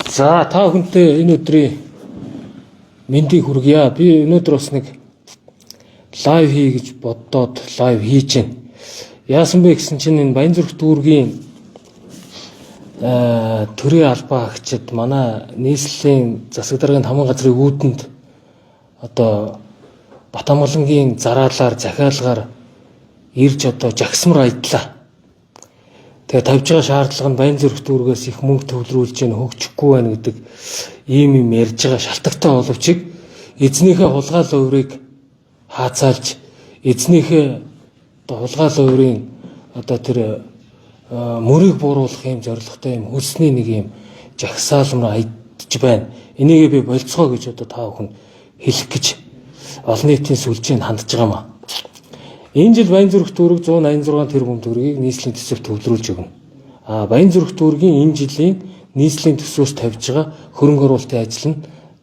За та бүхэнтэй энэ өдрийн мэндийг хүргье. Би өнөөдөр бас нэг лайв хий гэж боддоод лайв хийж байна. Яасан бэ гэсэн чинь энэ Баянзүрх дүүргийн төрийн албаа агчид манай нийслэлийн засаг даргын хамгаалалт газрын үүдэнд одоо Батамгалангийн зараалаар захиалгаар ирж одоо жагсмар айдлаа. Тэгээ тавьж байгаа шаардлага нь Баянзүрх дүүргээс их мөнгө төвлөрүүлж яана хөгжихгүй байна гэдэг ийм юм ярьж байгаа шалтгатай боловч эзнийхээ хулгай луурыг хаацаалж эзнийхээ одоо хулгай луурын одоо тэр мөрийг бууруулах юм зорилготой юм хөлсний нэг юм жагсаалмар айдж байна. Энийг би болцгоо гэж одоо та бүхэн хэлэх гэж олон нийтийн сүлжээнд хандж байгаа маа. Энэ жил Баянзүрх дүүрэг 186 тэрбум төгрөгийг нийслэлийн төсөвт төвлөрүүлж өгнө. Баянзүрх дүүргийн энэ жилийн нийслэлийн төсвөөс тавьж байгаа хөрөнгө оруулалтын ажил нь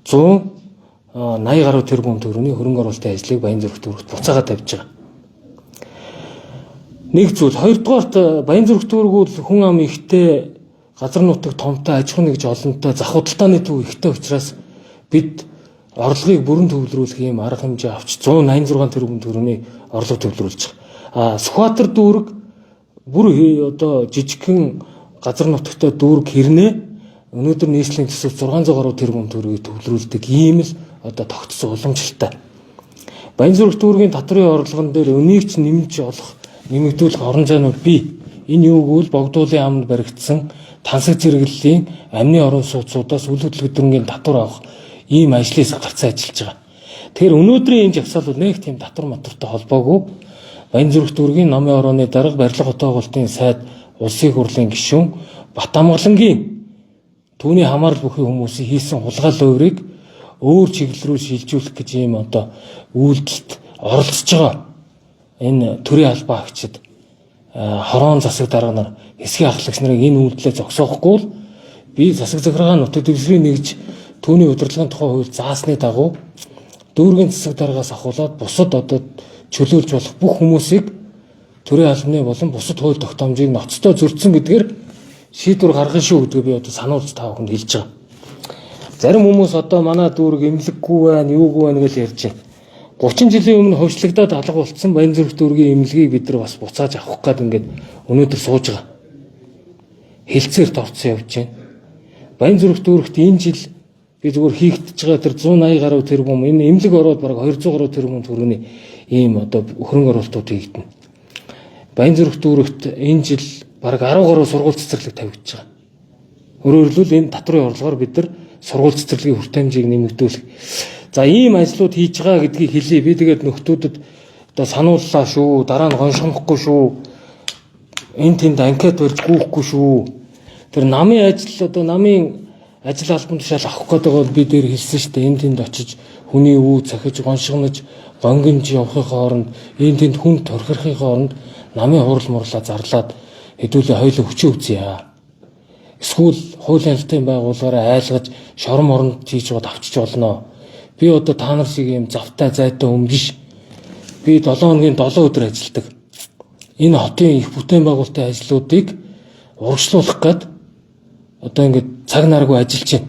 180 гаруй тэрбум төгрөгийн хөрөнгө оруулалтын ажлыг Баянзүрх дүүрэгт буцаагаад тавьж байгаа. Нэг зүйл, хоёрдугаарт Баянзүрх дүүрэг бол хүн ам ихтэй газар нутаг томтой аж ахуйн нэгж олонтой зах худалдааны төв ихтэй учраас бид орлогыг бүрэн төвлөрүүлэх юм арга хэмжээ авч 186 тэрбум төгрөгийн орлого төвлөрүүлж байгаа. Сүхбаатар дүүрэг бүр одоо жижигхэн газар нутагтай дүүрэг хэрнээ өнөөдөр нийслэлийн төсөв 600 гаруй тэрбум төгрөгийг төвлөрүүлдэг ийм л одоо тогтсон уламжлалтай. Баянзүрх дүүргийн татврын орлогон дээр өнийг ч нэмэгдүүлэх орон зайнууд бий. Энэ юу гэвэл богдуулын амд баригдсан тансаг зэрэглэлийн амны орон сууцуудаас үл хөдлөлтөрөнгийн татвар авах ийм ажлаас гарцсан ажиллаж байгаа. Тэгэхээр өнөөдрийн энэ жагсаалууд нэг тийм татвар матвартай холбоогүй Баянзүрх дүүргийн номын орооны дарга барилга хотоогуултын сайд улсын хурлын гишүүн Батамгалангийн түүний хамаарал бүхий хүмүүсийн хийсэн хулгай луурыг өөр чиглэл рүү шилжүүлэх гэж ийм одоо үйлдэлд оролцож байгаа энэ төрийн албаа агчид хорон засаг дарга нар хэсгийн ахлагч нарыг энэ үйлдэлээ зогсоохгүй л би засаг захиргааны нутаг дэвсгэрийн нэгж түүний удирдлагын тухай хууль заасны дагуу дүүргийн засаг даргаас ахуулаад бусад одоо чөлөөлж болох бүх хүмүүсийг төрийн албаны болон бусад хууль тогтоомжийг ноцтой зөрчсөн гэдгээр шийдвэр гаргана шүү гэдгийг би одоо сануулж та бүхэнд хэлж байгаа. Зарим хүмүүс одоо манай дүүрэг эмнэлэггүй байна, юугүй байна гэж ярьж байна. 30 жилийн өмнө хувьчлагдаад алга болцсон Баянзүрх дүүргийн эмнэлгийг бид нар бас буцааж авах гээд ингээд өнөөдөр сууж байгаа. Хилцээрт орцсон явж байна. Баянзүрх дүүрэгт энэ жил би зүгээр хийгдэж байгаа тэр 180 гаруй тэрбум энэ эмнэлэг ороод бараг 200 гаруй тэрбум төгрөгийн ийм одоо хөрөнгө оруулалтууд хийгдэнэ. Баянзүрх дүүрэгт энэ жил бараг 10 гаруй сургууль цэцэрлэг тавигдж байгаа. Өөрөөр хэлбэл энэ татврын орлогоор бид нар сургууль цэцэрлэгийн хүртээмжийг нэмэгдүүлэх. За ийм ажлууд хийж байгаа гэдгийг хэлье. Би тэгээд нөхдүүдэд одоо санууллаа шүү. Дараа нь гоншгохгүй шүү. Энд тэнд анкет барьж гүйхгүй шүү. Тэр намын ажил албан тушаал авах гэдэг бол би дээр хэлсэн шүү дээ. Энд тэнд очиж хүний үе цахиж гоншгонож гонгинж явахын хооронд энд тэнд хүн торхирохын хооронд намын хурал мурлаа зарлаад хэдүүлээ хоёулаа хүчээ үзье. Эсвэл хуулийн албан байгууллагаараа айлгаж шорон моронд хийж бод авчиж болно. Би одоо та нар шиг юм завтай зайтай хүн биш. Би 7 хоногийн 7 өдөр ажилладаг. Энэ хотын их бүтээн байгуулалтын ажлуудыг урагшлуулах гээд одоо ингээд цаг наргүй ажиллаж байна.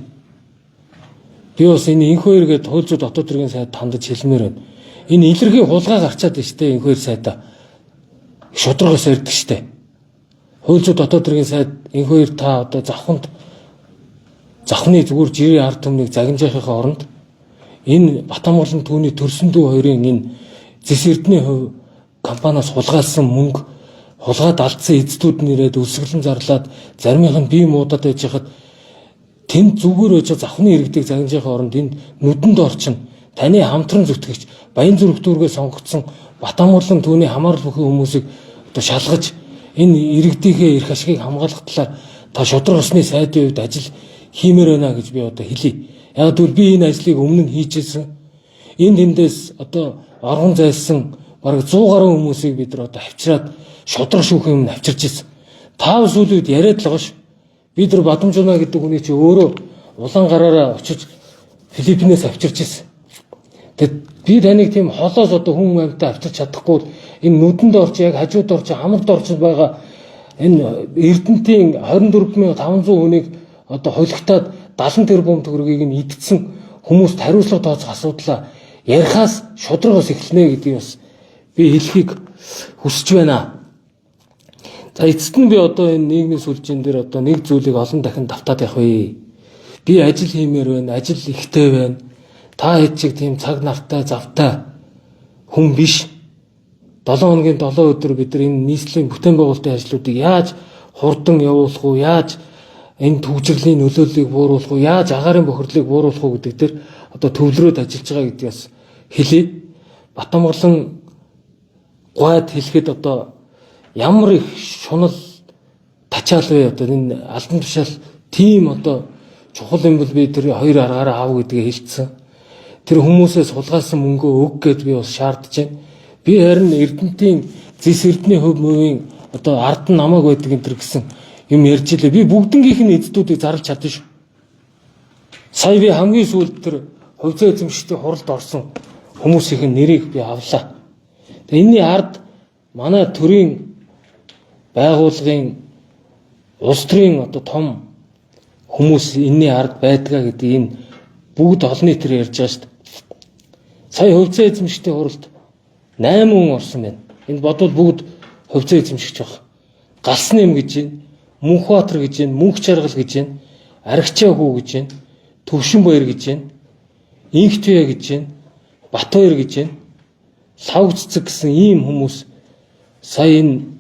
Би бас энэ инх хоёр гээд хууль зүйн дотоод хэргийн сайд хандаж хэлмээр байна. Энэ илэрхий хулгай гарчаад байна штэ инх хоёр сайдаа. Шударгаас ирдэг штэ. Хууль зүйн дотоод хэргийн сайд инх хоёр та одоо завхны зүгээр жирийн ард түмнийг загинжахын оронд энэ Батамгалан түүний төрсөн дүү хоёрын энэ зэс эрдний хувь компаниас хулгайлсан мөнгө хулгайд алдсан эзэдүүд нэрээд өсгөлэн зарлаад заримынх нь бие муудаад байж хахад тэнд зүгээр байж завхны иргэдийг загинжахын оронд энэ нүдэнд орчин таны хамтран зүтгэгч Баянзүрх дүүргээ сонгогдсон Батамгалан түүний хамаарал бүхий хүмүүсийг одоо шалгаж энэ иргэдийнхээ эрх ашигыг хамгаалах талаар та шудраг усны сайдын хувьд ажил хиймээр байна гэж би одоо хэлье. Яг тэгвэл би энэ ажлыг өмнө нь хийжсэн. Энэ тэндээс одоо оргон зайлсан бараг 100 гаруй хүмүүсийг бид нар одоо авчираад шудраг шүүхийн өмнө авчирч ирсэн. Тав сүүлүүд яриад л байгаа ш. Бид нар Бадамжуна гэдэг хүний чи өөрөө улаан гараараа очиж Филиппинээс авчирч ирсэн. Тэгэд би таныг тийм холоос одоо хүн амьтаа авчирч чадахгүй энэ нүдэнд орч яг хажууд орч хамард орч байгаа энэ Эрдэнэтийн 24500 хүнийг одоо холигтаад 70 тэрбум төгрөгийг нь идсэн хүмүүст хариуцлага тооцох асуудлаа ярихаас шударгаас эхэлнэ гэдгийг бас би хэлхийг хүсэж байна. За эцэст нь би одоо энэ нийгмийн сүлжээн дээр одоо нэг зүйлийг олон дахин давтаад явах вэ. Би ажил хиймээр байна, ажил ихтэй байна. Та хэд чиг тийм цаг нартай завтай хүн биш. 7 хоногийн 7 өдөр бид нар энэ нийслэлийн бүтээн байгуулалтын ажлуудыг яаж хурдан явуулах уу, яаж энэ төвжирлийн нөлөөллийг бууруулах уу, яаж агаарын бохирдлыг бууруулах уу гэдэг дээр одоо төвлөрөөд ажиллаж байгаа гэдгээс хэлье. Батамгалан гуйд хэлэхэд одоо ямар их шунал тачаал вэ одоо энэ албан тушаал тийм одоо чухал юм бол би тэр хоёр аргаараа аав гэдгээ хэлсэн. Тэр хүмүүсээс сулгаалсан мөнгөө өг гэд би бас шаардж байна. Би харин Эрдэнэтийн зис эрдэнэ хөв мөвийн одоо ард нь намайг байдаг энэ төр гэсэн юм ярьж илээ. Би бүгднгийнх нь эздүүдийг зарлж чадна шүү. Сая би хамгийн сүүлд тэр хувьцаа эзэмшигчдийн хуралд орсон хүмүүсийн нэрийг би авлаа. Тэгээ энэний ард манай төрийн байгууллагын улс төрийн одоо том хүмүүс энэний ард байдгаа гэдэг энэ бүгд олон нийтээр ярьж байгаа шүү дээ. Сая хувьцаа эзэмшигчдийн хуралд 8 хүн орсон байна. Энд бодвол бүгд хувьцаа эзэмшигч баг. Галсны юм гэж байна. Мөнхбаатар гэж байна. Мөнх Жаргал гэж байна. Аргичаа хүү гэж байна. Төвшин баяр гэж байна. Инхтвэ гэж байна. Батбаяр гэж байна. Лавццэг гэсэн ийм хүмүүс сая энэ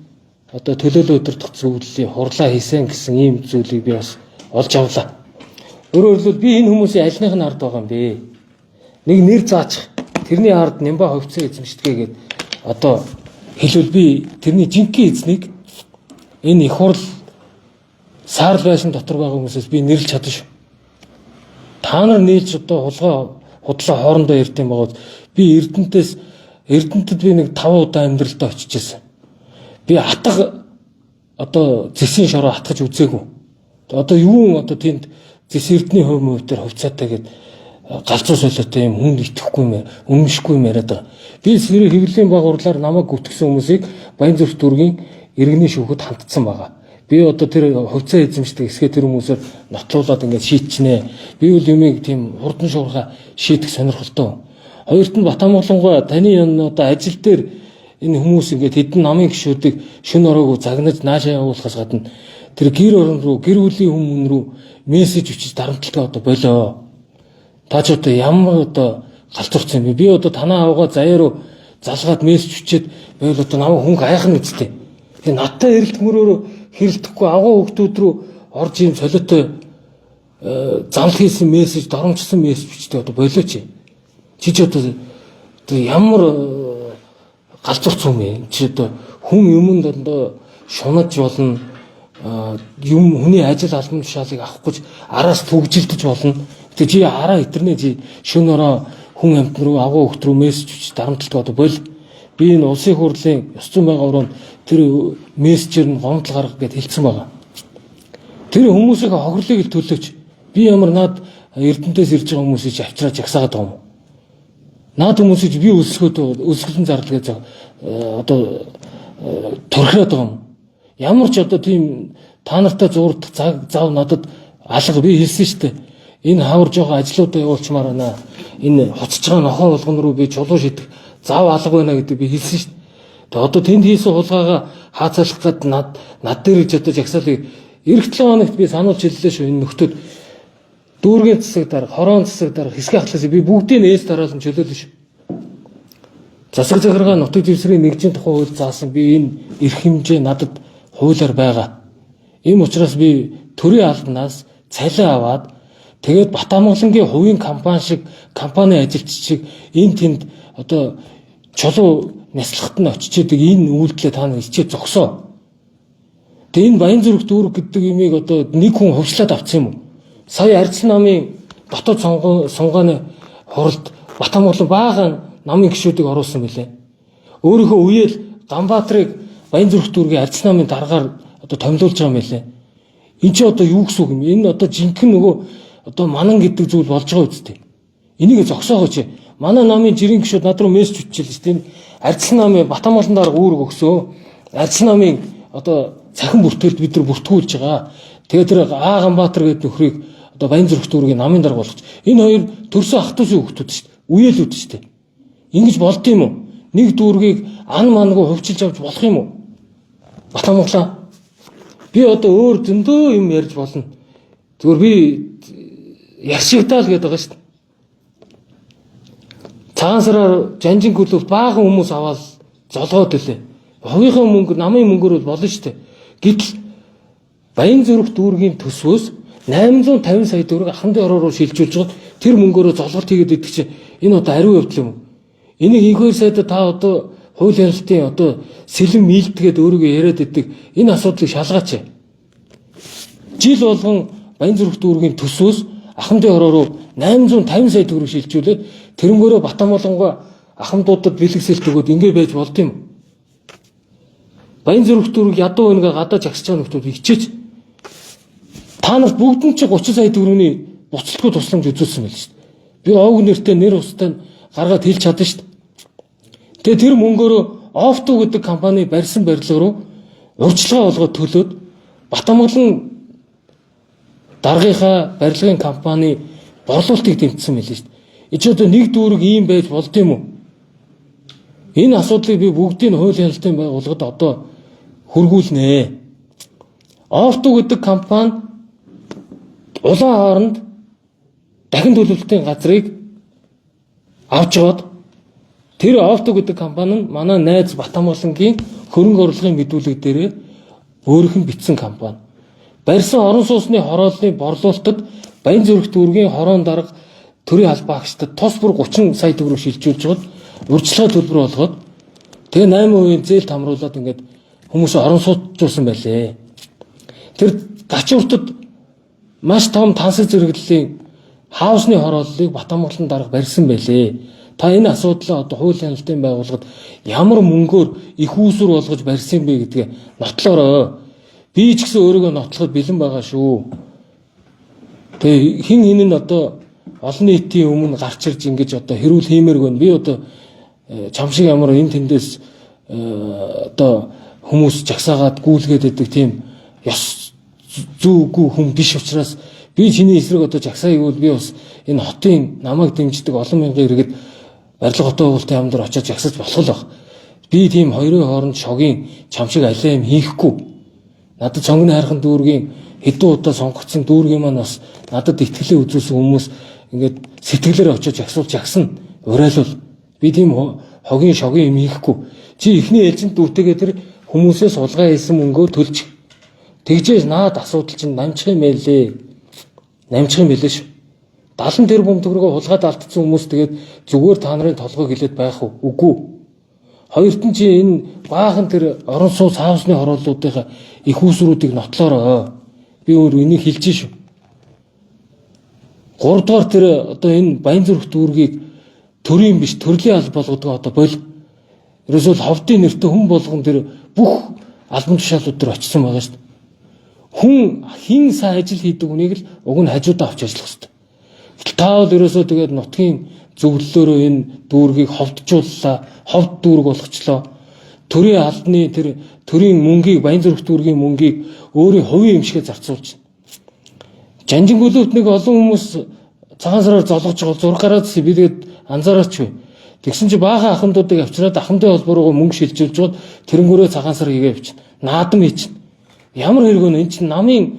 одоо төлөөлөл өдөртөх зөвлөлийн хурлаа хийсэн гэсэн ийм зүйлийг би бас олж авлаа. Өөрөөр хэлбэл би энэ хүмүүсийн альных нь ард байгаа юм бэ. Нэг нэр заачих. Тэрний ард Нямба хувьцаа эзэмшдгээгээд одоо хэлвэл би тэрний жинхэнэ эзнийг энэ их хурл саарл байшин дотор байгаа хүмүүсээс би нэрлж чадна шүү. Та нар нийлж одоо худлаа хоорондоо ярьд юм байгаа. Би Эрдэнэтэд би нэг 5 удаа амьдралдаа очижсэн. Би атга одоо зэсийн шороо атгаж үзээгүй. Одоо юу одоо тэнд зэс эрдний хөв мөвтөр хувьцаатай гээд галзуу солиотой юм хүнд итгэхгүй юм, өмнөшгүй юм яриад байгаа. Би сэрэ хэвлэлийн баг урлаар намайг гүтгэсэн хүмүүсийг Баянзүрх дүүргийн иргэний шүүхэд хандсан байгаа. Би одоо тэр хувьцаа эзэмшдэг эсгээ тэр хүмүүсээр нотлуулаад ингээд шийдчихнэ. Би бол юмыг тийм хурдан шуурхай шийдэх сонирхолтой. Хоёрт нь Батамгалангуй таны одоо ажил дээр энэ хүмүүс ингээд хэдэн намын гишүүдийг шүн ороогүй загнаж наашаа явуулахаас гадна тэр гэр орон руу, гэр бүлийн хүмүүс рүү мессеж өчиж дарамтлага одоо болоо. Та ч одоо ямар одоо галзуурсан юм бэ? Би одоо танаа авгаа заяа руу залгаад мессеж өчээд байвал одоо намайг хүн гайхна үстэй. Тэгээ надтай эрэлт мөрөөрөө хэрэлдэхгүй агуу хөвгтүүд рүү орж ийм солиотой зам хийсэн мессеж, доромжсон мессеж бичдэг одоо болооч. Чи ч одоо ямар галзуурсан юм бэ? Чи одоо хүн юмд одоо шунаж болно. Юм хүний ажил албан тушаалыг авах гэж араас түгжилдэж болно. Тэгээ чи араа итернэ чи шөнө ороо хүн амт руу агуу хөвгт рүү мессеж бичиж дарамтлага одоо бол би энэ улсын хурлын ёс зүйн байнгын өрөөнд тэр мессежээр нь гомдол гаргах гэж хэлсэн байгаа. Тэр хүмүүсийн хохирлыг л төлөөч. Би ямар над Эрдэнэтээс ирж байгаа хүмүүсийг авчираад жагсаагаад байгаа юм. Наад хүмүүсийг би өсгөлэн зарлал гэж одоо турхиад байгаа юм. Ямар ч одоо тийм та нартай зурдах цаг зав надад алга би хэлсэн шүү дээ. Энэ хавар жоохон ажлуудаа явуулчмаар байна. Энэ хоцож байгаа нохоо болгон руу би чулуу шидэх зав алга байна гэдэг би хэлсэн шүү дээ. Тэгээ одоо тэнд хийсэн хулгайгаа хаацалах гээд над дээр иж одоо жагсаалыг эх 7 хоногт би сануулж хэллээ шүү. Энэ нөхдүүд дүүргийн засаг дарга, хорон засаг дарга, хэсгийн ахлаас би бүгдийг нээс дараалан чөлөөлнө шүү. Засаг захиргаа нутаг дэвсгэрийн нэгжийн тухай хууль заасан би энэ эрх хэмжээ надад хуулиар байгаа. Ийм учраас би төрийн албанаас цалин аваад тэгээд Батамгалангийн хувийн компани шиг компани ажилч шиг энэ тэнд одоо чулуу няслахад нь очичээдэг энэ үйлдэлээ та нар ичээ зогсоо. Тэгээд энэ Баянзүрх дүүрэг гэдэг юмыг одоо нэг хүн хувьчлаад авсан юм уу? Сая Арчил намын дотоод сунгааны хуралд Батамгалан баахан намын гишүүдийг оруулсан билээ. Өөрийнхөө үеэл Ганбаатрыг Баянзүрх дүүргийн Арчил намын даргаар одоо томилуулж байгаа юм билээ. Энд чи одоо юу гэсэн үг юм? Энэ одоо жинхэнэ нөгөө одоо манан гэдэг зүйл болж байгаа үстэй. Энийг зогсоогооч. Манай намын жирийн гишүүд над руу мессеж үтчихлээ шүү дээ. Арчил намын Батамгалан дарга үүрэг өгсөө. Арчил намын одоо цахин бүртгэлд бид нар бүртгүүлж байгаа. Тэгээд тэр А Ганбаатар гэдэг нөхрийг одоо Баянзүрх дүүргийн намын дарга болгож. Энэ хоёр төрсөн ах トゥ усын хүүхдүүд шүү дээ. Үеэлүүд шүү дээ. Ингэж болд юм уу? Нэг дүүргийг ан мангүй хувьчилж авч болох юм уу? Батамглаа. Би одоо өөр зөндөө юм ярьж болно. Зүгээр би ярьшигдаал гэдэг байгаа шүү дээ. Цагаан сараар жанжин клуб баахан хүмүүс аваад золгоод илээ. Хувийнхаа мөнгө, намын мөнгөөр болно шүү дээ. Гэтэл Баянзүрх дүүргийн төсвөөс 850 сая төгрөг ахмадын ороо руу шилжүүлж байгаа тэр мөнгөөрөө золголт хийгээд идэх чинь энэ одоо ариун явдал юм уу? Энийг инхээр сайд та одоо хууль ярилцлагын одоо сэлэн мэлдгээд өөрийгөө яриад идэг энэ асуудлыг шалгаач. Жил болгон Баянзүрх дүүргийн төсвөөс ахмадын ороо руу 850 сая төгрөг шилжүүлээд тэрнгөөрөө Батамгалангаа ахмадуудад бэлгэсэлт өгөөд ингэ байж болд юм. Баянзүрх дүүрэг ядуу өнөг гадаа жагсаж байгаа нөхдүүд хичээж та нарт бүгд нь чи 30 сая төгрөгийн буцалтгүй тусламж үзүүлсэн байл шүү дээ. Би овг нэртэй нэр устай гаргаад хэлж чадсан шүү дээ. Тэгээ тэр мөнгөөрөө Офту гэдэг компани барьсан барилга руу урьдчилгаа болгоод төлөөд Батамгалан даргынхаа барилгын компани борлуулалтыг дэмжсэн байл шүү дээ. Эч одоо нэг дүүрэг ийм байж болд юм уу? Энэ асуудлыг би бүгдийг нь хууль хяналтын байгууллагад одоо хөргүүлнэ. Офту гэдэг компани улаан хооронд дахин төлөвлөлтийн газрыг авч яваад тэр Офту гэдэг компани нь манай найз Батамгалангийн хөрөнгө оруулалтын мэдүүлэг дээрээ өөрийнх нь бичсэн компани. Барьсан орон сууцны хорооллын борлуулалтад Баянзүрх дүүргийн хорон дарга төрийн албаагчдад тус бүр 30 сая төгрөг шилжүүлж байгаад урьдчилгаа төлбөр болгоод тэгээ 8% зээл тамруулаад ингээд хүмүүсээ орон сууцжуулсан байлээ. Тэр Гачууртад маш том тансаг зэрэглэлийн хаусны хорооллыг Батамгалан дарга барьсан байлээ. Та энэ асуудлаа одоо хууль хяналтын байгууллагад ямар мөнгөөр их үүсвэр болгож барьсан бэ гэдгээ нотлоорой. Би ч гэсэн өөрийгөө нотлоход бэлэн байгаа шүү. Тэгээ хин хин нь одоо олон нийтийн өмнө гарч ирж ингэж одоо хэрүүл хиймээрг байна. Би одоо чам шиг ямар энэ тэндээс одоо хүмүүс жагсаагаад гүйлгээд идэг тийм ёс зүйгүй хүн биш учраас би чиний эсрэг одоо жагсаа хийвэл би бас энэ хотын намайг дэмждэг олон мянган иргэд барилга хотын байгуулалтын яамд очиж жагсаж болох л баг. Би тийм хоёрын хооронд шогийн чам шиг алей юм хийхгүй. Надад цонгны хайрхан дүүргийн хэдэн удаа сонгогдсон дүүргийн маань бас надад итгэлээ үзүүлсэн хүмүүс ингээд сэтгэлээр очиж жагсуулж жагсна. Урайлвал би тийм хогийн шогийн юм хийхгүй. Чи ихний ээлжинд дүүтэйгээ тэр хүмүүсээс сулгаа хийсэн мөнгөө төлж тэгжээс наад асуудал чинь намжих юм байлээ. Намжих юм байлээ шүү. 70 тэрбум төгрөгөө хулгайд алдсан хүмүүс тэгээд зүгээр та нарын толгойг хилээд байх уу? Үгүй. Хоёрт нь чи энэ баахан тэр орон сууц хаусны хорооллуудынхаа их үүсвэрүүдийг нотлоорой. Би өөр энийг хэлж шүү. 3 дугаар тэр одоо энэ Баянзүрх дүүргийг төрийн биш төрлийн алба болгодог одоо бол ерөөсөө ховдын нэртэй хүн болгон тэр бүх албан тушаалууд төр очсон байгаа шүү дээ. Хүн хин сайн ажил хийдэг хүнийг л уг нь хажуудаа авч ажиллах хэрэгтэй. Та бол ерөөсөө тэгээд нутгийн зөвлөлөөрөө энэ дүүргийг ховджууллаа, ховд дүүрэг болгочлоо. Төрийн албаны тэр төрийн мөнгийг Баянзүрх дүүргийн мөнгийг өөрийн хувийн юм шиг зарцуулж байна. Жанжин гөлөвт нэг олон хүмүүс цагаан сараар золгож байгаа зураг гараад би тэгээд анзаараач вэ. Тэгсэн чи баахан ахмадуудыг авчираад ахмадын холбоо руу мөнгө шилжүүлж гоод тэрнгөөрөө цагаан сар хийгээ явчихна. Наадам хийчихнэ. Ямар хэрэг вэ? Энд чинь намын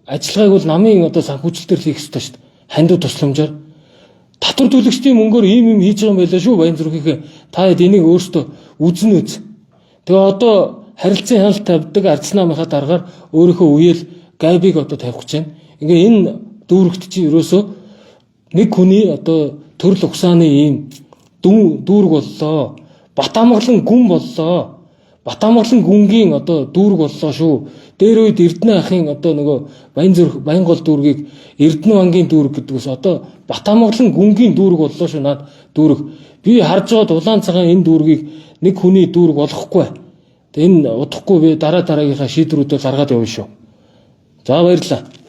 ажиллагааг бол намын одоо санхүүжилтээр хийх ёстой шүү дээ. Хандив тусламжаар татвар төлөгчдийн мөнгөөр ийм юм хийж байгаа юм байлаа шүү Баянзүрхийнхээ. Та хэд энийг өөртөө үзнэ үз. Тэгээ одоо харилцан хяналт тавьдаг Ардс намынхаа дараагаар өөрийнхөө үеэл гайбыг одоо тавих гэж байна. Ингээ энэ дүүрэгт чи ерөөсөө нэг хүний одоо төрөл угсааны ийм дүүрэг боллоо. Батамгалан гүн боллоо. Батамгалан гүнгийн одоо дүүрэг боллоо шүү. Дээр үед Эрдэнэ ахын одоо нөгөө Баянгол дүүргийг Эрдэнэ бангийн дүүрэг гэдэг ус одоо Батамгалан гүнгийн дүүрэг боллоо шүү наад дүүрэг. Би харж байгаад улаан цагаан энэ дүүргийг нэг хүний дүүрэг болгохгүй. Тэгээ энэ удахгүй би дараагийнхаа шийдвэрүүдээ гаргаад явна шүү. За баярлалаа.